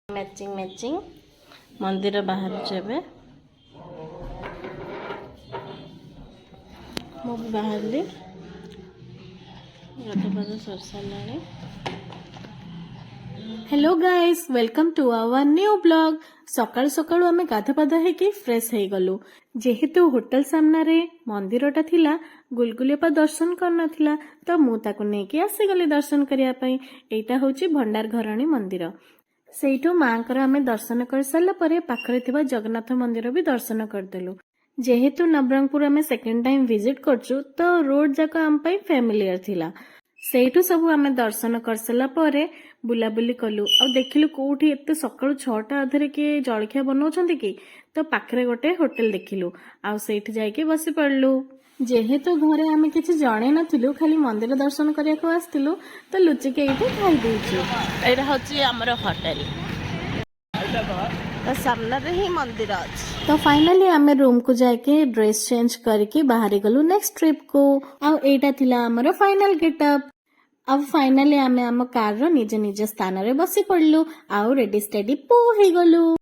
Matching matching मंदिर बाहर एबे मु बाहर गाधपाद सर सारे। Hello guys, welcome to our new blog. सकाळु सकाळु आमे गाधपाद हेकी फ्रेश हे गलु। जेहेतु होटल सामने मंदिरटा थिला, गुलगुलियपा दर्शन करनथिला तो मु ताकु नेकी आसी गली दर्शन करिया पई। एटा होची भंडार घरणी मंदिर। सेठू मांकर आमे दर्शन कर सारला परे पाखरे थिबा जगन्नाथ मंदिर भी दर्शन करदेलु। जेहेतु नवरंगपुर आमे सेकेंड टाइम विजिट करछु तो रोड जाक आम पई फेमिलियर थिला। सेठू सब आमे दर्शन कर सारला परे बुलाबुली कलु और देखिलु कोठी एते सकाळु 6टा अधरे के जळखिया बनाउछन्ती कि तो पाखरे गोटे होटल देखिलु आ सेठी जाइके बसी पड़लु। जेहेतु घरे आमे किछि जणे नथिलु, खाली मंदिर दर्शन करिया को आस्तिलु तो लुचिके एठी खाई देइछु। एटा होची हमर होटल तो सामने रे ही मंदिर अछि। तो फाइनली आमे रूम को जाके ड्रेस चेंज करके बाहर गलु नेक्स्ट ट्रिप को। आ एटा थिला हमर फाइनल गेटअप। अब फाइनली आमे आम कार रो निज निज स्थान रे बसी पड़लु आउ रेडी स्टेडी पो हे गलु।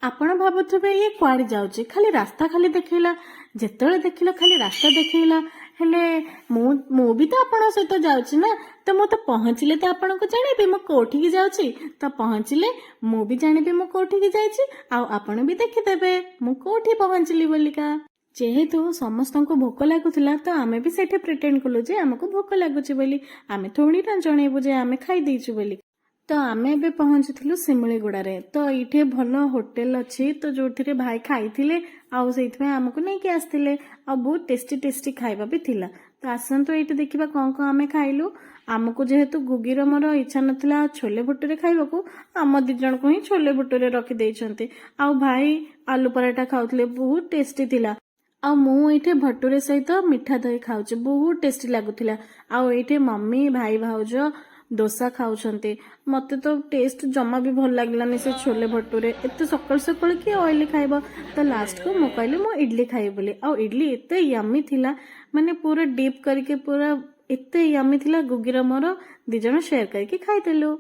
आपण भाबुथबे ये कुआडे जाउची, खाली रास्ता खाली देखैला, जेतळे देखिलो खाली रास्ता देखैला। हेले मु भी तो आपण सहित जाउची ना, तो मु तो पहुँचले तो आपण को जानिबे मु कोठी की जाउची, तो पहुँचले मु भी जानिबे मु कोठी की जाइची आउ आपण भी देखिदेबे मु कोठी पहुँचली बोलिका। जेहेतु समस्त को भोक लगुला तो आमे भी सेठे प्रिटेंड कलु जे आमको भोक लगुची बोली, आमे थोड़ी ना जनइबु जे आमे खाई देइछु बोली। तो आमे एबे पहुँचथिलु सिमलीगुड़ा रे। तो इठे भल होटल अछि तो जोथिरे भाई खाइथिले आउ सेइथमे आमको नै कि आस्थिले आ बहुत टेस्टी टेस्टी खाइबा भी थिला। तो आसंतो एठी देखिबा कोन आमे खाइलु। आमको जेहेतु गुगीर मोर इच्छा नथिला छोले भटूरे खाइबाकू, आम दी जण को ही छोले भटूरे रखि देइछन्ते आउ भाई आलू पराठा खाउथले, बहुत टेस्टी थिला। आ मु एठे भटूरे सहित मिठा दही खाउचे, बहुत टेस्टी लागुथिला। आ एठे मम्मी भाई भाउज डोसा खाउछन्ते, मते तो टेस्ट जमा भी भल लागलानी से छोले भटूरे। एते सकाळ सकाळ कि ऑयली खाइबा, तो लास्ट को मु कहले मु इडली खाइ बोली। आ इडली एते यम्मी थिला, माने पूरा डीप करके पूरा एते यम्मी थिला। गुगीर मोर दी जण शेयर करके खाइदेलु।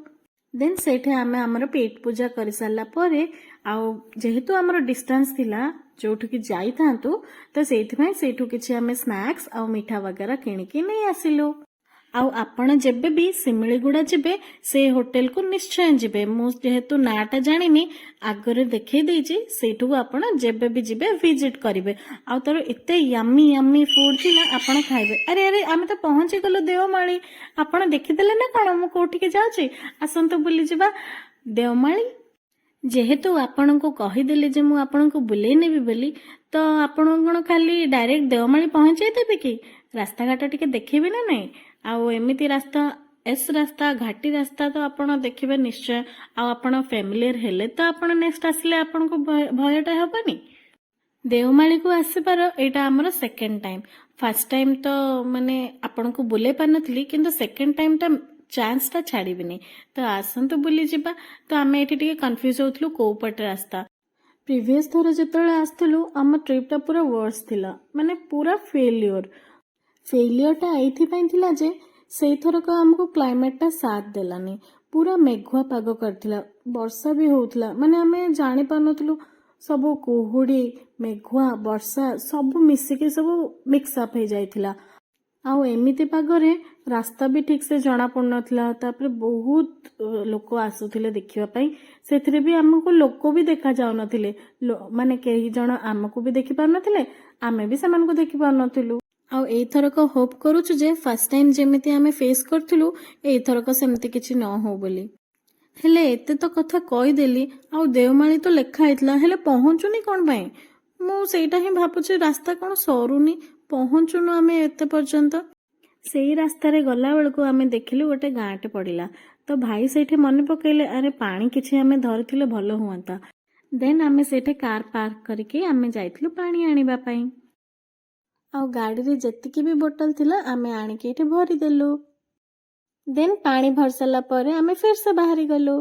देन सेठे आमे हमर पेट पूजा कर सारला परे आउ जेहेतु हमर डिस्टेंस थिला जोठु की जाई थांतु तो सेठिमाई सेठु किछि आमे स्नैक्स आउ मीठा वगैरह किणिकी नै आसिलु। आउ आपण जेबे भी सिमलीगुड़ा जिबे से होटल को निश्चय जिबे। मु जेहेतु नाटा जानिनी आगरे देखै देइछि, सेठु आपण जेबे भी जिबे विजिट करिवे। आउ तर एते यम्मी यम्मी फूड थिला, आपण खाइबे। अरे अरे आमे तो पहुंची गलो देवमाळी, आपण देखिदेले ना कोन मु कोठी के जाउछि, आसंतो बुली जिबा देवमाळी। जेहेतु आपण को कहिदेले जे मु आपण को बुलेई नेबी बोली, तो आपण कोन खाली डायरेक्ट देवमाळी पहुंचाई देबे कि रास्ता घाट टिके देखिबे ना नै। आउ एमिति रास्ता एस रास्ता घाटी रास्ता तो आपण देखिबे निश्चय। आउ आपण फैमिलियर हेले तो आपण नेक्स्ट आसिले आपण को भयटा हेबनी। देवमाळी को आसीबार एटा हमर सेकंड टाइम। फर्स्ट टाइम तो माने आपण को बुले पानथली, किंतु सेकंड टाइम ता चांस ता छाड़ीबिनी। तो आसंतु बुली जिबा। तो आमे एठी टिके कंफ्यूज होतलु को पट रास्ता। प्रीवियस थोर जेतळे आस्तलु हम ट्रिप ता पूरा वर्स थिला, माने पूरा फेलियर टा एथि पई थिला जे सेई थरक हमको क्लाइमेट टा साथ देलानी। पूरा मेघुआ पाग करथिला, वर्षा भी होउथला, माने हमें जानि पानथलु सब कुहुडी मेघुआ वर्षा सब मिसिके सब मिक्स अप हे जाइथिला। आउ एमिति पागरे रास्ता भी ठीक से जना पड़नथिला। तापर बहुत लोक आसुथिले देखिबा पई, सेथिरे भी हमको लोक भी देखा जाउ नथिले, माने केही जण हमको भी देखि पारनथिले, आमे भी समान को देखि पारनथिलु। आउ एई थरक होप करूछु जे फर्स्ट टाइम जेमिति आमे फेस करथिलु एई थरक सेमति किछि न हो बोली। हेले एते तो कथा कहि देली, आउ देवमाळी तो लेखा आइतला, हेले पहुंचुनी कोन पई। मु सेटा ही भापुछि रास्ता कोन सरुनी, पहुंचुनु आमे एते पर्यंत। सेई रास्ता रे गला बेलको आमे देखिलु गोटे गांटे पड़िला। तो भाई सेठे मन पकेले अरे पानी किछि आमे धरथिले भलो हुआंता। देन आमे सेठे कार पार्क करके आमे जाइतलु पानी आनिबा पई। आउ गाड़ी रे जेतिकी भी बोतल थिला आमे आनिके एठे भरी देलु। देन पानी भर साला परे आमे फिर से बाहरी गलु।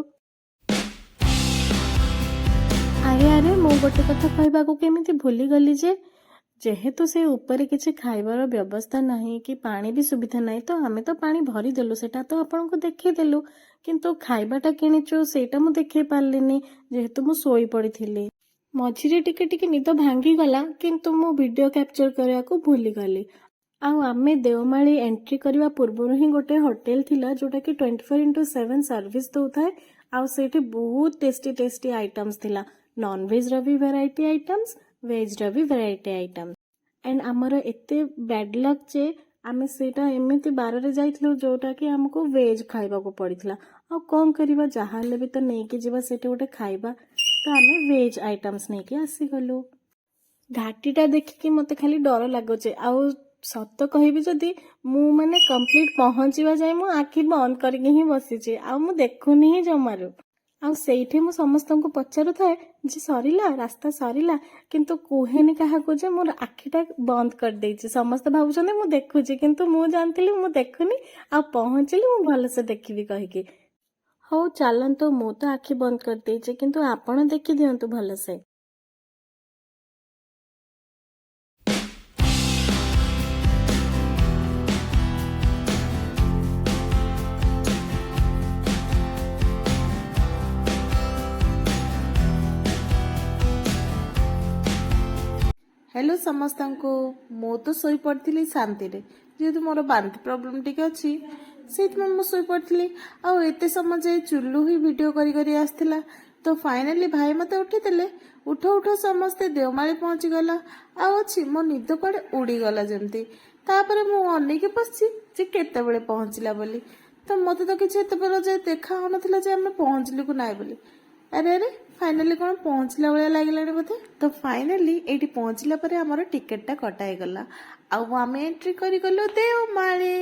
अरे अरे मु गोटे कथा कहबा को केमिति भूली गली जे ଯେହେତୁ ସେ ଉପରେ କିଛି ଖାଇବାର ବ୍ୟବସ୍ଥା ନାହିଁ କି ପାଣି ବି ସୁବିଧା ନାହିଁ, ତ ଆମେ ତ ପାଣି ଭରିଦେଲୁ, ସେଟା ତ ଆପଣଙ୍କୁ ଦେଖେଇଦେଲୁ, କିନ୍ତୁ ଖାଇବାଟା କିଣିଛୁ ସେଇଟା ମୁଁ ଦେଖେଇ ପାରିଲିନି ଯେହେତୁ ମୁଁ ଶୋଇ ପଡ଼ିଥିଲି। ମଝିରେ ଟିକେ ଟିକେ ନିଦ ଭାଙ୍ଗିଗଲା, କିନ୍ତୁ ମୁଁ ଭିଡ଼ିଓ କ୍ୟାପଚର କରିବାକୁ ଭୁଲିଗଲି। ଆଉ ଆମେ ଦେଓମାଳି ଏଣ୍ଟ୍ରି କରିବା ପୂର୍ବରୁ ହିଁ ଗୋଟେ ହୋଟେଲ ଥିଲା ଯୋଉଟାକି 24x7 ସର୍ଭିସ୍ ଦେଉଥାଏ। ଆଉ ସେଇଠି ବହୁତ ଟେଷ୍ଟି ଟେଷ୍ଟି ଆଇଟମ୍ସ ଥିଲା। ନନଭେଜର ବି ଭେରାଇଟି ଆଇଟମ୍ସ, ଭେଜର ବି ଭେରାଇଟି ଆଇଟମ୍ସ। ଆଣ୍ଡ ଆମର ଏତେ ବ୍ୟାଡ୍ ଲକ୍ ଯେ ଆମେ ସେଇଟା ଏମିତି ବାରରେ ଯାଇଥିଲୁ ଯୋଉଟାକି ଆମକୁ ଭେଜ ଖାଇବାକୁ ପଡ଼ିଥିଲା। ଆଉ କ'ଣ କରିବା, ଯାହା ହେଲେ ବି ତ ନେଇକି ଯିବା ସେଇଠି ଗୋଟେ ଖାଇବା, ତ ଆମେ ଭେଜ ଆଇଟମ୍ସ ନେଇକି ଆସିଗଲୁ। ଘାଟିଟା ଦେଖିକି ମୋତେ ଖାଲି ଡର ଲାଗୁଛି। ଆଉ ସତ କହିବି ଯଦି, ମୁଁ ମାନେ କମ୍ପ୍ଲିଟ୍ ପହଞ୍ଚିବା ଯାଏ ମୁଁ ଆଖି ବନ୍ଦ କରିକି ହିଁ ବସିଛି, ଆଉ ମୁଁ ଦେଖୁନି ହିଁ ଜମାରୁ। ଆଉ ସେଇଠି ମୁଁ ସମସ୍ତଙ୍କୁ ପଚାରୁଥାଏ ଯେ ସରିଲା, ରାସ୍ତା ସରିଲା, କିନ୍ତୁ କୁହେନି କାହାକୁ ଯେ ମୋର ଆଖିଟା ବନ୍ଦ କରିଦେଇଛି। ସମସ୍ତେ ଭାବୁଛନ୍ତି ମୁଁ ଦେଖୁଛି, କିନ୍ତୁ ମୁଁ ଜାଣିଥିଲି ମୁଁ ଦେଖୁନି, ଆଉ ପହଞ୍ଚିଲି ମୁଁ ଭଲସେ ଦେଖିବି କହିକି। ହଉ ଚାଲନ୍ତୁ, ମୁଁ ତ ଆଖି ବନ୍ଦ କରିଦେଇଛି, କିନ୍ତୁ ଆପଣ ଦେଖିଦିଅନ୍ତୁ ଭଲସେ। हेलो समस्तंको मु तो सोई पड़ती शांति जेहेतु मोर बांति प्रॉब्लम टिके अच्छी से मु सोई पड़ती आउ एते समय जाए चुल्लू ही वीडियो करी आसला। तो फाइनली भाई मते उठीदेले, उठ उठ समस्ते देवमाली पहुंची गला। आउ अच्छी मो निद कुआडे उड़ीगला जमती। तापर मु अनेक बसची जे केतेबेले पहुंचला बोली। तो मते तो किसी एते बेला जाए देखा हो नथिला जे आमे पहुंचलु को नाय बोली। अरे अरे फाइनली कौन पहुंचला भाया लगे बोधे। तो फाइनली ये पहुंचला पर आमर टिकेटा कटा गला। आम एंट्री करी गलु देवमाली।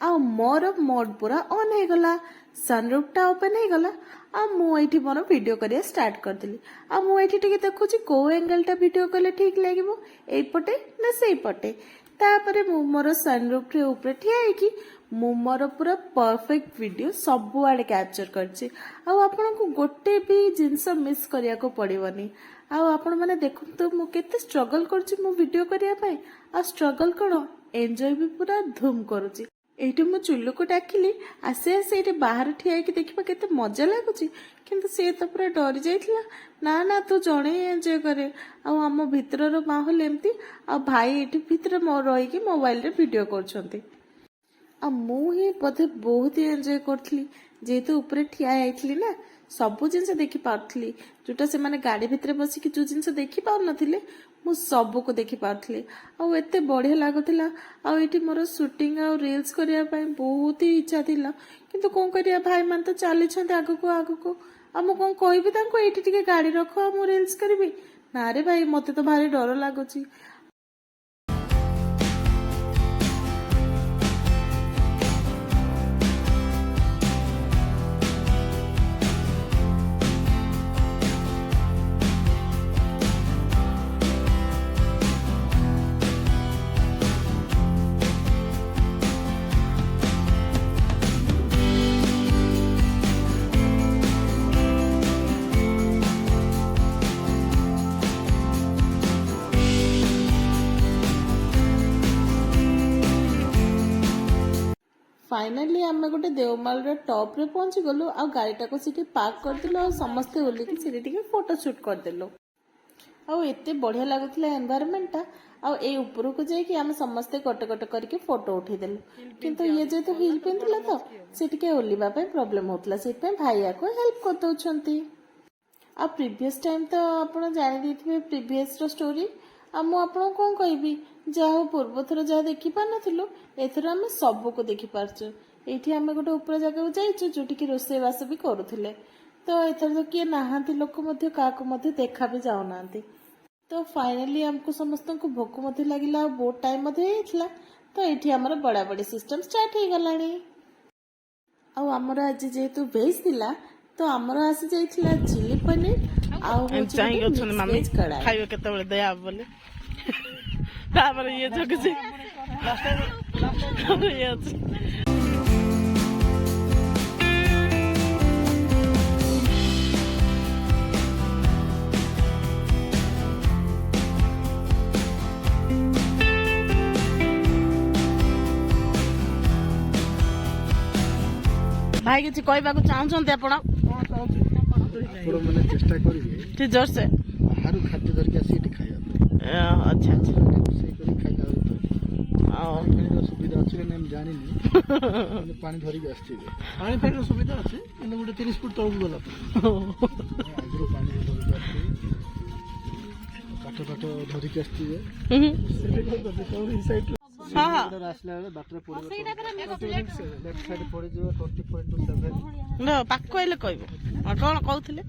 आ मोर मोड पूरा ऑन हो गला, सनरूफटा ओपन हो गला। आ मुझे मोर वीडियो करिया स्टार्ट करदेली। आ मुझे टिके देखुची को एंगलटा वीडियो कले ठीक लागिवो, एपटे ना सेई पटे। तापरे मु मोर सनरूफ रे ऊपर ठिया होइकी मु मोर पूरा परफेक्ट वीडियो सब आड़े कैप्चर करछि। आ आपन को गोटे भी जिंस मिस करिया को पड़िबनी। आ आपण माने देखंतु मु केते स्ट्रगल करछि मु वीडियो करिया पई। आ स्ट्रगल कोन एन्जॉय भी पूरा धूम करूछि। एठी मु चुल्लू को डाकिली, आसे आसे एठी बाहर ठिया कि देखिबा केते मजा लागुछि, किंतु से तो पूरा डरी जाइथिला। ना ना तू जणे एन्जॉय करे। आ हम भितरर माहौल एम्ति। आ भाई एठी भितर मो रही कि मोबाइल रे वीडियो करछंती। आ मु ही बोधे बहुत एन्जॉय करथली जेहेतु ऊपर ठिया आइथली ना, सबु जिनस देखि पारथली। जोटा से माने गाड़ी भितर बसी कि जो जिनस देखि पाउ नथिले मु सब को देखि पारथली। आ एते बढ़िया लागुथिला। आ एठी मोर शूटिंग आ रील्स करिया पई बहुत ही इच्छा थिला, किंतु कोन करिया भाई मान तो चली छथि आगु आगु। आ मु कोन कहबी तांको एठी टिके गाड़ी रखो मु रील्स करबी ना रे भाई, मते तो भारी डर लागुची। फाइनली आम गोटे देवमाल टॉप रे पहुंची गलु। आ गाड़ीटा को सीटी पार्क करदेलु। आ समस्ते ओल्लिकी सीटी टिके फोटो शूट करदेलु। आ एते बढ़िया लागुथिला एनवायरनमेंटटा। आ ए ऊपर को जाई कि आम समस्ते गोटे गोटे करके फोटो उठेदेलु, किंतु ये जेतु हिल पिंथिला तो से टिके ओल्लिबा पई प्रॉब्लम होतला, से पई भाईया को हेल्प कर दउछंती। आ प्रीवियस टाइम तो आपण जानि देथिबे प्रीवियस रो स्टोरी। आ मु आपण कोन कहबी, जहा पूर्व थर जहा देखि पा नथिलु एथर आमे सब को देखि पारछु। एठी आमे गोटे ऊपर जगह को जाइछु जोठी कि रोसे वास भी करूथिले। तो एथर तो किए नाहांती लोक मध्ये काको मध्ये देखा भी जाउ नांती। तो फाइनली हमको समस्त को भोक मध्ये लागिला, बहुत टाइम मध्ये हेइथला। तो एठी हमर बड़ा बड़ी सिस्टम स्टार्ट हे गलानी। आ हमर आज जेहेतु भेज थिला तो हमर आसी जाइथिला चिली पनीर आ चाहि गछन मामी खाइयो केते बेले दया बोले। तापर ये जगजे लास्ट ये ଭାଇ କିଛି କହିବାକୁ ଚାହୁଁଛନ୍ତି ଆପଣ? ଆପଣମାନେ ଚେଷ୍ଟା କରିବେ ଟିକେ ଜୋରସେ। ବାହାରୁ ଖାଦ୍ୟ ଧରିକି ଆସି ଏଠି ଖାଇବା ପାଇଁ। ଆଚ୍ଛା ଆଚ୍ଛା। ରୋଷେଇ କରି ଖାଇବା ପାଣିର ସୁବିଧା ଅଛି ନା ମୁଁ ଜାଣିନି, କିନ୍ତୁ ପାଣି ଧରିକି ଆସିଥିବେ। ପାଣି ଫାଣିର ସୁବିଧା ଅଛି, କିନ୍ତୁ ଗୋଟେ 30 ଫୁଟ ତଳକୁ ଗଲା ଆଗରୁ ପାଣି ଧରିକି ଆସିଥିବେ, କାଠ ଧରିକି ଆସିଥିବେ। ଆସିଲା ବେଳେ ବାଟରେ ପଡ଼ିବ, ଲେଫ୍ଟ ସାଇଡ୍ ପଡ଼ିଯିବ 24x7। ପାଖ ହେଲେ କହିବ କଣ କହୁଥିଲେ?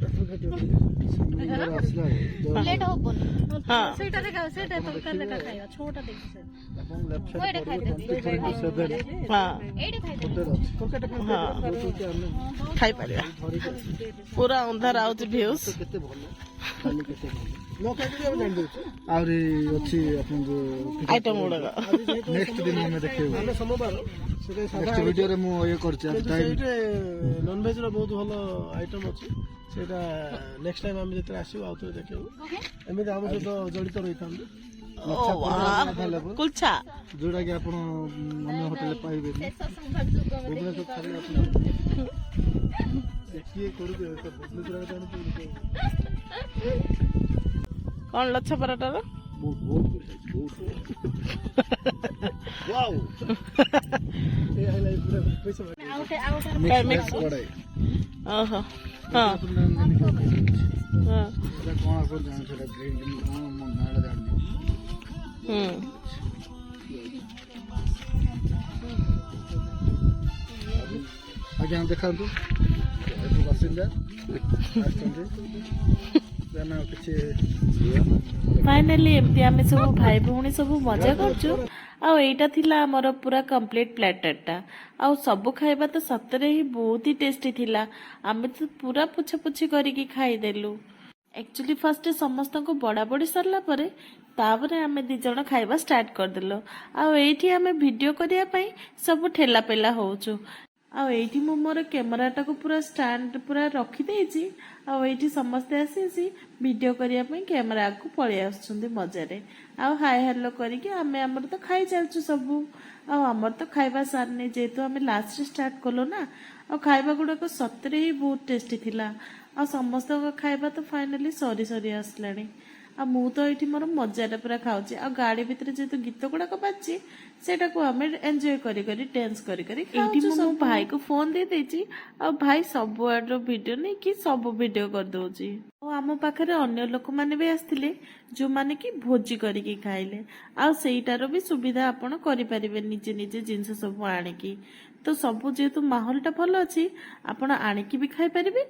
ଖାଇପାରିବା। ପୁରା ଅନ୍ଧାର ଆଉଛି ଭିଉଜ। କେତେ ଭଲ, କେତେ ଭଲ ଆହୁରି ଅଛି ଆପଣଙ୍କୁ ଆଇଟମ ଗୁଡାକ। ନେକ୍ସଟ ଦିନ ଆମେ ଦେଖେଇବୁ। ନେକ୍ସଟ ଭିଡିଓରେ ମୁଁ ଇଏ କରିଛି। ନନଭେଜ ର ବହୁତ ଭଲ ଆଇଟମ ଅଛି, ସେଇଟା ନେକ୍ସଟ ଟାଇମ ଆମେ ଯେତେବେଳେ ଆସିବୁ ଆଉ ଥରେ ଦେଖେଇବୁ। ଏମିତି ଆମ ସହିତ ଜଡ଼ିତ ରହିଥାନ୍ତୁ। କୁଲଛା ଯୋଉଟା କି ଆପଣ ଅନ୍ୟ ହୋଟେଲରେ ପାଇବେନି। ଭୁବନେଶ୍ୱର ଛାଡ଼ିଲେ ଆପଣ କିଏ କରୁଛି ଭୁବନେଶ୍ୱର କଣ ଲଚ୍ଛା ପରାଟାର ଓହୋ ହଁ ଆଜ୍ଞା ଦେଖାନ୍ତୁ ବାସିନ୍ଦା ଆସିଛନ୍ତି। फाइनाली एमती आमे सब भाई भौणी सब मजा करछु। आ एटा थिला हमर पूरा कंप्लीट प्लेटरटा। आ सब खाइबा तो सतरे ही बहुत ही टेस्टी थिला। आमे तो पूरा पुछा पुछी करिकी खाई देलु। एक्चुअली फर्स्ट समस्त को बड़ा बड़ी सरला परे तापरे आमे दी जण खाइबा स्टार्ट कर देलो। आ एठी आमे वीडियो करिया पई सब ठेला पेला होउछु। आ एठी मु मोर कैमराटा को पूरा स्टैंड पूरा रखी देइछि। आ एठी समस्ते आसी वीडियो करिया पई कैमरा को पळे आछुंदी मजारे। आ हाय हेलो करिके आमे हमर तो खाई चलछु सबु। आ हमर तो खाइबा सारने जेतु आमे लास्ट स्टार्ट कलो ना। आ खाइबा गुडा को सतरे ही बहुत टेस्टी थिला। आ समस्त को खाइबा तो फाइनली सरी आसलानी। आ मु तो एठी मोर मजारे पूरा खाउची। आ गाड़ी भीतर जेतु गीत गुडा को बाजची सेटा को हमें एंजॉय करी डांस करी एठी मो भाई को फोन दे देछि। आ भाई सब आडर वीडियो नहीं कि सब वीडियो कर दोछि। आ हम पाखरे अन्य लोक माने भी आस्थिले जो माने कि भोजी करिके खाइले। आ सेइटारो भी सुविधा आपण करि परिबे निजे निजे जिंस सब आनिकी। तो सब जेतु माहौलटा भलो अछि आपण आनिकी भी खाइ परिबे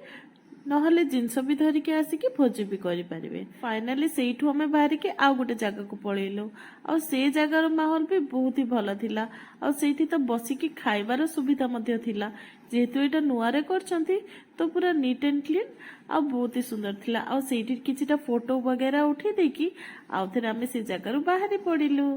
नहले जिनस भी धरिके आसिकी भोजी भी करि परिबे। फाइनली सेइठु हमें बाहरी के आ गोटे जगह को पळेइलो। आ से जगार माहौल भी बहुत ही भलो थिला। आ सेठी तो बसिकी खाइबार सुविधा मध्य थिला। जेहेतु एटा नुआरे करछंती तो पूरा नीट एंड क्लीन आ बहुत ही सुंदर थिला। आ सेठी किछिटा फोटो वगैरह उठी देकी आ फिर हमें से जगार बाहरी पड़िलु।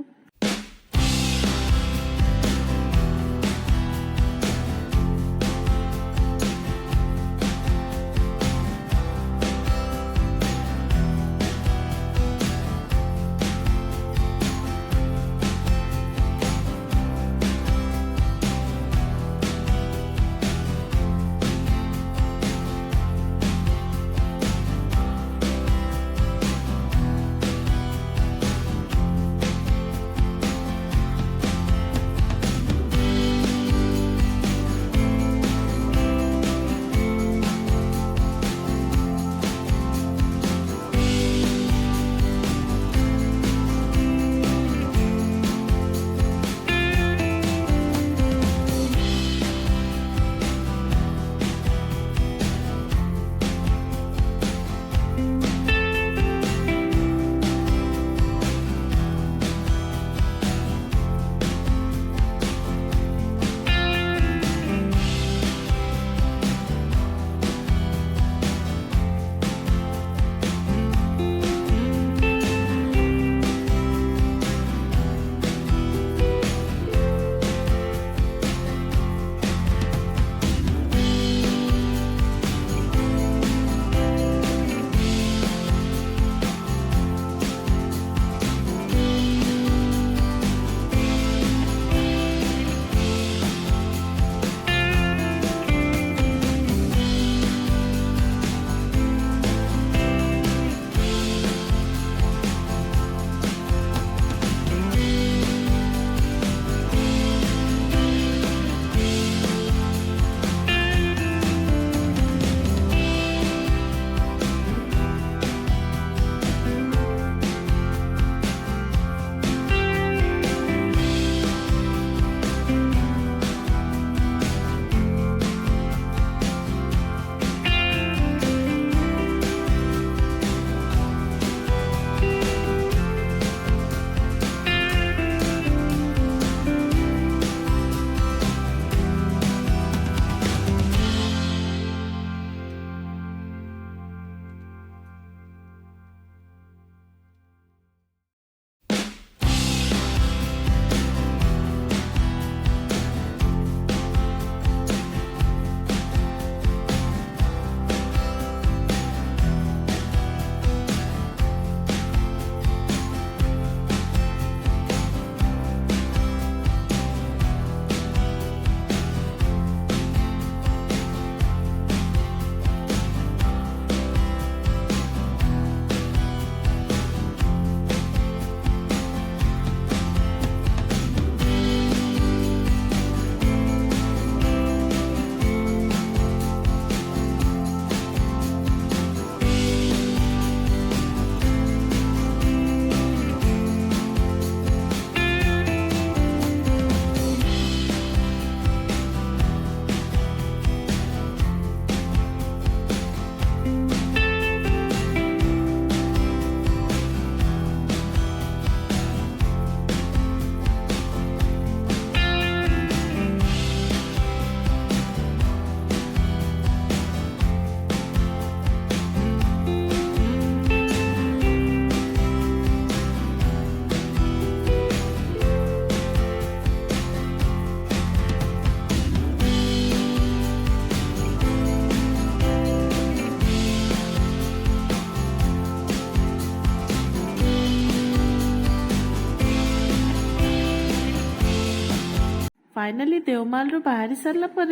फाइनाली देवमाल रू बाहरी सारा पर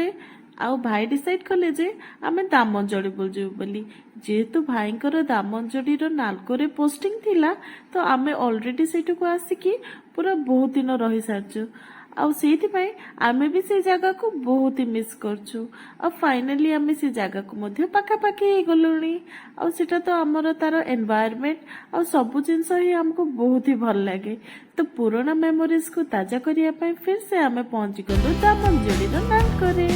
आउ भाई डिसाइड कले जे आमे दामनजड़ी बुलजिबु बोली जेहेतु भाईंकर दामनजड़ी रो नालकोरे पोस्टिंग थिला तो आमे ऑलरेडी सेठू को आसिकी पूरा बहुत दिन रही सारछु आउ सेहिथिपाई आमे भी से जगह को बहुत ही मिस करछु आ फाइनली आमे से जगह को मध्य पाखापाखि हे गलुनी आ सेटा तो हमर तार एनवायरनमेंट आ सब जिंस ही हमको बहुत ही भल लागे तो पुराना मेमोरीज को ताजा करिया पाई फिर से आमे पहुंची गलु दामनजड़ी रो नालकोरे।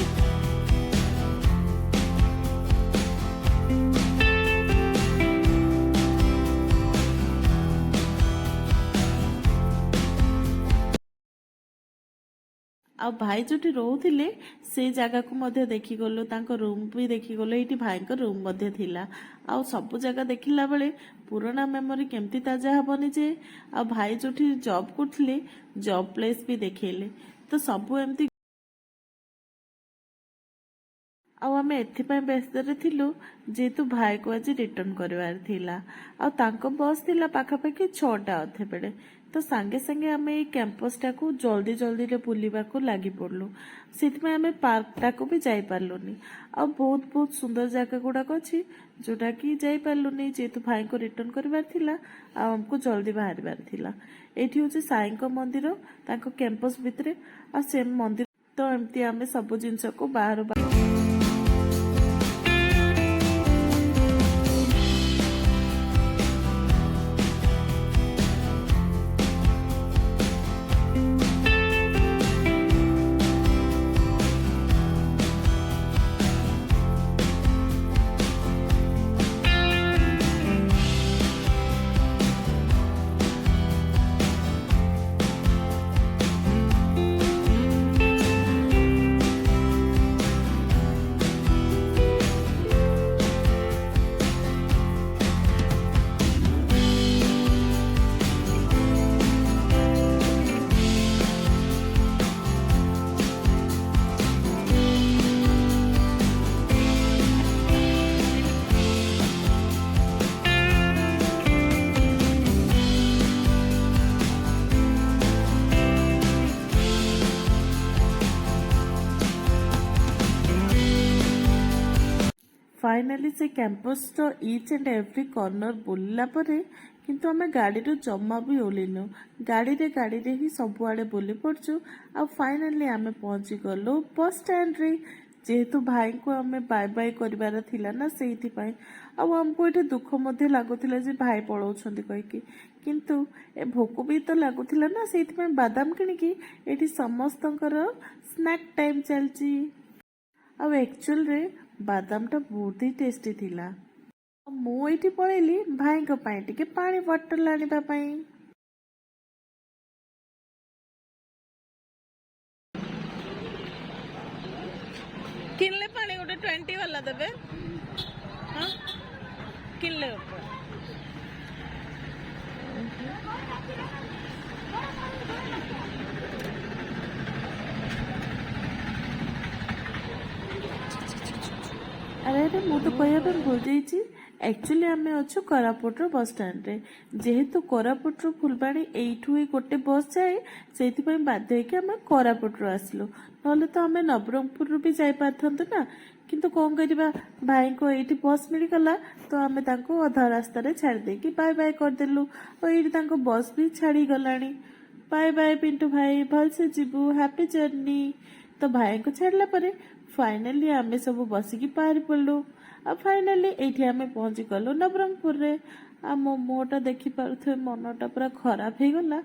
आ भाई जोटी रोथिले से जगह को मध्य देखी गलो तांको रूम भी देखी गलो एठी भाई को रूम मध्य थिला आ सब जगह देखिला बेले पुराना मेमोरी केमती ताजा हबनी जे आ भाई जोटी जॉब करथिले जॉब प्लेस भी देखेले तो सब एमती आउ आमे एथिपाई व्यस्त थिलु जेतु भाई को आज रिटर्न करवार थिला आ तांको बस थिला पाखापाखि 6टा अधे बेले तो सांगे सांगे आमे ए कैंपस टाकू जल्दी जल्दी रे बुलिबा को लागी पड़लु सेथिमे आमे पार्क टाकू भी जाई पारलुनी आ बहुत बहुत सुंदर जगह गुडाक अछि जोटा कि जाई पारलुनी जेतु भाई को रिटर्न करवार थिला आ हमको जल्दी बाहरबार थिला एठी होछि साईं को मंदिर तांको कैंपस भितरे आ सेम मंदिर तो एमती आमे सब जिंस को बाहर फाइनाली से कैंपस तो इच एंड एवरी कॉर्नर बुलला परे किंतु आमे गाड़ी रो जम्मा भी ओलिनु गाड़ी रे ही सब आड़े बुली पड़छु आ फाइनाली आमे पहुंची गलो बस स्टैंड रे जेहेतु भाई को आमे बाय बाय करिवार थिला ना सेहिथि पई आ हमको एटे दुख मध्ये लागुथिला जे भाई पळौछंती कहि कि किंतु ए भोक भी तो लागुथिला ना सेहिथि पई बादाम किनि कि एठी समस्तंकर स्नैक टाइम चलची आ एक्चुअल रे बादाम टा बहुत ही टेस्टी थिला मु एठी पळेली भाई को पाई टिके पानी बोतल आनिबा पाई किनले पानी गोटे 20 वाला देबे हां किनले अरे अरे मु तो कहया पे भूल जाइछि एक्चुअली आमे अच्छु कोरापुट रो बस स्टैंड रे जेहेतु कोरापुट रो फुलबाणी एइठु ही गोटे बस जाए सेति पई बाध्य हे कि आमे कोरापुट रो आसलो नले तो आमे नवरंगपुर रो भी जाई पाथंतु ना किंतु कोन करिबा भाई को एठी बस मिली गला तो आमे तांको आधा रास्ता रे छाड़ दे कि बाय बाय कर देलु ओ एठी तांको बस भी छाड़ी गलानी बाय बाय पिंटू भाई भल से जीबू हैप्पी जर्नी तो भाई को छाड़ला परे फाइनाली आमे सब बसिकी पार पड़लु आ फाइनाली एठी आमे पहुंची गलु नवरंगपुर रे आ मो मोटा देखि पारुथे मनटा पूरा खराब हे गला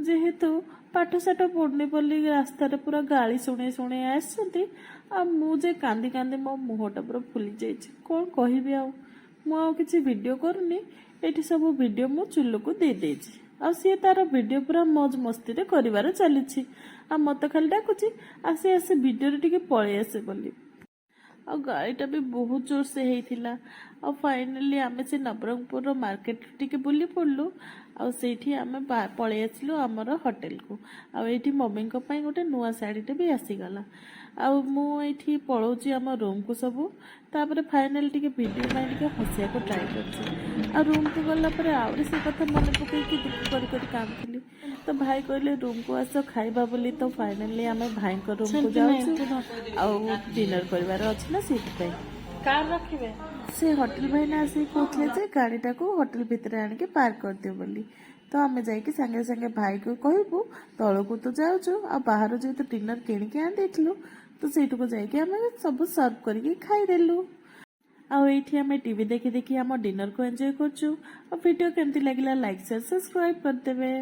जेहेतु पाठशाठ पढ़नी बोली रास्ता रे पूरा गाली शुणे शुणे आसछंती आ मु जे कांदी कांदी मो मुहटा पूरा फुली जाइछि कोन कहिबी आ मु आ किछि वीडियो करनी एठी सब वीडियो मु चुल्लू को दे देछि आ सी तार वीडियो पूरा मौज मस्ती रे करिवार चलीछि आ मत खाली डाकुछि आसे आसे वीडियो रे टिके पळे आसे बोली आ गाड़ीटा भी बहुत जोर से हेइथिला आ फाइनली आमे से नवरंगपुर रो मार्केट टिके बुली पड़लु आ सेठी आमे पळे आछलु हमर होटल को आ एठी मम्मी को पई गोटे नुवा साड़ीटे भी आसी गला ଆଉ ମୁଁ ଏଇଠି ପଳଉଛି ଆମ ରୁମ୍କୁ ସବୁ। ତାପରେ ଫାଇନାଲ ଟିକେ ଭିଡ଼ିଓ ପାଇଁ ଟିକେ ହସିବାକୁ ଟ୍ରାଏ କରୁଛି। ଆଉ ରୁମ୍କୁ ଗଲା ପରେ ଆହୁରି ସେ କଥା ମନେ ପକେଇକି ଦୁଃଖ କରି କରି କାନ୍ଦୁଥିଲି। ତ ଭାଇ କହିଲେ ରୁମ୍କୁ ଆସ ଖାଇବା ବୋଲି। ତ ଫାଇନାଲି ଆମେ ଭାଇଙ୍କ ରୁମ୍କୁ ଯାଉଛୁ ଆଉ ଡିନର କରିବାର ଅଛି ନା ସେଇଥିପାଇଁ। କାର ରଖିବେ ସେ ହୋଟେଲ ଭାଇନା ଆସିକି କହୁଥିଲେ ଯେ ଗାଡ଼ିଟାକୁ ହୋଟେଲ ଭିତରେ ଆଣିକି ପାର୍କ କରିଦିଅ ବୋଲି। ତ ଆମେ ଯାଇକି ସାଙ୍ଗେ ସାଙ୍ଗେ ଭାଇକୁ କହିବୁ ତଳକୁ ତ ଯାଉଛୁ ଆଉ ବାହାରୁ ଯେହେତୁ ଡିନର କିଣିକି ଆଣିଦେଇଥିଲୁ ତ ସେଇଠିକୁ ଯାଇକି ଆମେ ସବୁ ସର୍ଭ କରିକି ଖାଇଦେଲୁ। ଆଉ ଏଇଠି ଆମେ ଟିଭି ଦେଖି ଦେଖି ଆମ ଡିନରକୁ ଏନ୍ଜୟ କରୁଛୁ। ଆଉ ଭିଡ଼ିଓ କେମିତି ଲାଗିଲା ଲାଇକ୍ ସେୟାର ସବସ୍କ୍ରାଇବ କରିଦେବେ।